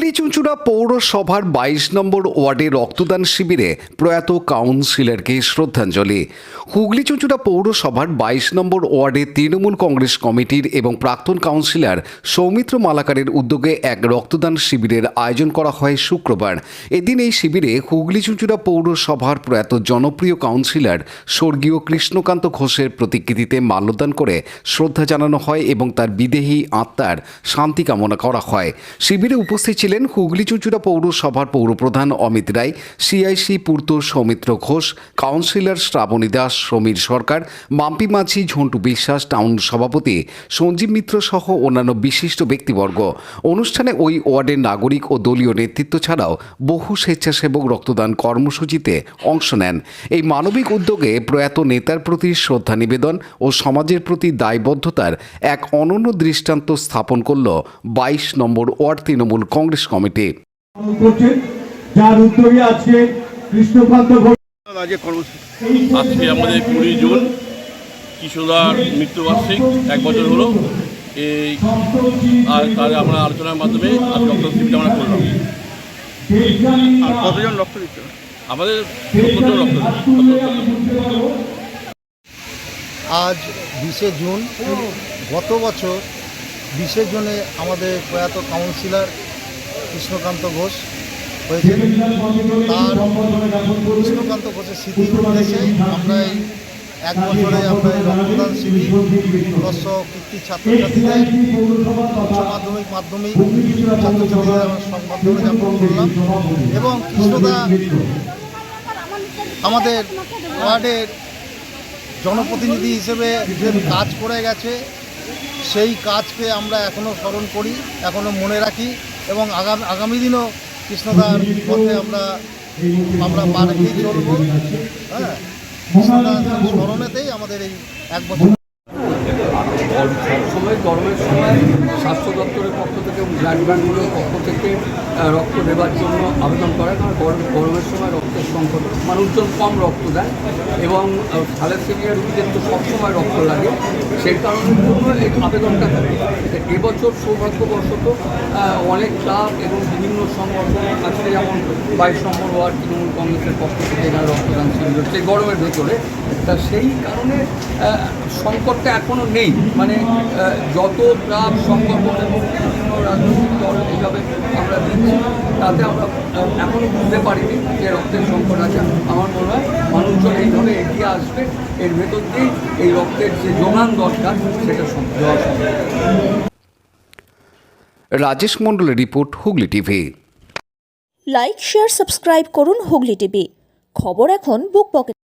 হুগলি চুঁচুড়া পৌরসভার 22 নম্বর ওয়ার্ডে রক্তদান শিবিরে প্রয়াত কাউন্সিলরকে শ্রদ্ধাঞ্জলি। হুগলি চুঁচুড়া পৌরসভার 22 নম্বর ওয়ার্ডে তৃণমূল কংগ্রেস কমিটির এবং প্রাক্তন কাউন্সিলর সৌমিত্র মালাকারের উদ্যোগে এক রক্তদান শিবিরের আয়োজন করা হয় শুক্রবার। এদিন এই শিবিরে হুগলি চুঁচুড়া পৌরসভার প্রয়াত জনপ্রিয় কাউন্সিলর স্বর্গীয় কৃষ্ণকান্ত ঘোষের প্রতিকৃতিতে মাল্যদান করে শ্রদ্ধা জানানো হয় এবং তার বিদেহী আত্মার শান্তি কামনা করা হয়। শিবিরে উপস্থিত ছিলেন হুগলি চুঁচুড়া পৌরসভার পৌরপ্রধান অমিত রায়, সিআইসি পূর্ত সৌমিত্র ঘোষ, কাউন্সিলর শ্রাবণী দাস, সমীর সরকার, মাম্পি মাঝি, ঝন্টু বিশ্বাস, টাউন সভাপতি সঞ্জীব মিত্র সহ অন্যান্য বিশিষ্ট ব্যক্তিবর্গ। অনুষ্ঠানে ওই ওয়ার্ডের নাগরিক ও দলীয় নেতৃত্ব ছাড়াও বহু স্বেচ্ছাসেবক রক্তদান কর্মসূচিতে অংশ নেন। এই মানবিক উদ্যোগে প্রয়াত নেতার প্রতি শ্রদ্ধা নিবেদন ও সমাজের প্রতি দায়বদ্ধতার এক অনন্য দৃষ্টান্ত স্থাপন করল 22 নম্বর ওয়ার্ড তৃণমূল কংগ্রেস কমিটি। যার উদ্যোগে আজকে কৃষ্ণকান্ত ঘোষ আজকে আমাদের 20 জুন কিশোরদার মৃত্যুবার্ষিক 1 বছর হলো। এই আর আমরা আলোচনার মাধ্যমে আজ রক্ত শিবিরটা আমরা করলাম। আর কতজন রক্ত দিচ্ছে? আমাদের 70 জন রক্ত আজ 20 জুন, গত বছর 20 জুনে আমাদের প্রয়াত কাউন্সিলর কৃষ্ণকান্ত ঘোষ হয়েছেন। তার কৃষ্ণকান্ত ঘোষের স্মৃতি উদ্দেশ্যে আমরা এই 1 বছরে আমরা এই রক্তদান শিবির দর্শ কৃতি ছাত্রছাত্রীদের উচ্চ মাধ্যমিক ছাত্রছাত্রীদের আমরা সংবর্ধনা জ্ঞাপন করলাম। এবং কৃষ্ণদা আমাদের ওয়ার্ডের জনপ্রতিনিধি হিসেবে যে কাজ করে গেছে সেই কাজকে আমরা এখনও স্মরণ করি, এখনও মনে রাখি এবং আগামী দিনও কৃষ্ণদার পথে আমরা পা রেখেই চলব। হ্যাঁ, কৃষ্ণদার স্মরণেতেই আমাদের এই 1 বছর। সবসময় গরমের সময় স্বাস্থ্য দপ্তরের পক্ষ থেকে এবং ব্লাড ব্যাঙ্কগুলোর পক্ষ থেকে রক্ত দেওয়ার জন্য আবেদন করে, কারণ গরমের সময় রক্তের সংকট, মানুষজন কম রক্ত দেয় এবং থ্যালাসেমিয়া রোগীদের তো সবসময় রক্ত লাগে, সেই কারণের জন্য এই আবেদনটা থাকে। এবছর সৌভাগ্যবশত অনেক ক্লাব এবং বিভিন্ন সংগঠন আজকে যেমন 22 নম্বর ওয়ার্ড তৃণমূল কংগ্রেসের পক্ষ থেকে এখানে রক্তদান শিবির হচ্ছে গরমের ভেতরে। তা সেই কারণে সংকটটা এখনও নেই, মানে যত ক্লাব সংগঠন এবং বিভিন্ন রাজনৈতিক দল এইভাবে আমরা দিচ্ছি, তাতে আমরা এখনও বুঝতে পারিনি যে রক্তের সংকট আছে। আমার মনে হয় মানুষজন এইভাবে এগিয়ে আসবে, এর ভেতর দিয়েই এই রক্তের যে যোগান দরকার সেটা দেওয়া সম্ভব। রাজেশ মণ্ডলের report, Hooghly TV. Like, share, subscribe করুন হুগলি টিভি। খবর এখন বুক পকেট।